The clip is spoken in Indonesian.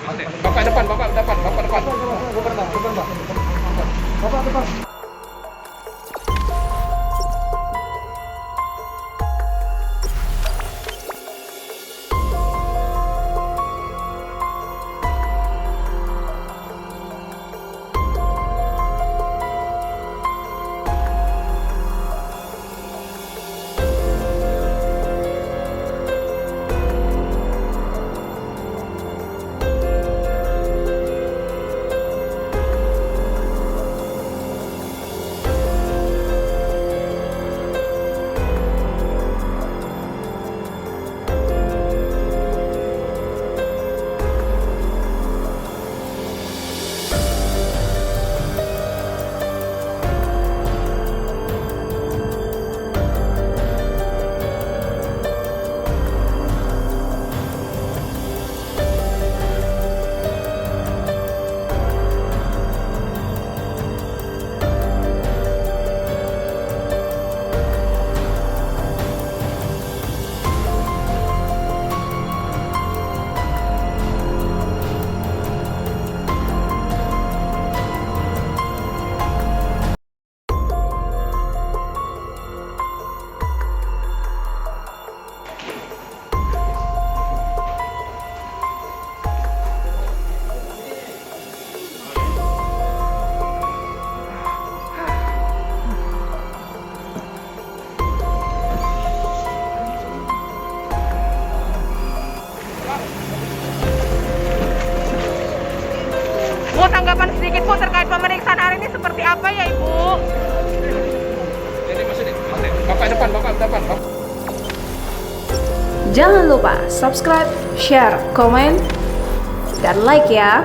Bapak depan, bapak depan, bapak depan. Bapak depan. Bu, tanggapan sedikit Bu terkait pemeriksaan hari ini seperti apa ya Ibu? Ini masih bapak depan, bapak depan. Jangan lupa subscribe, share, komen, dan like ya.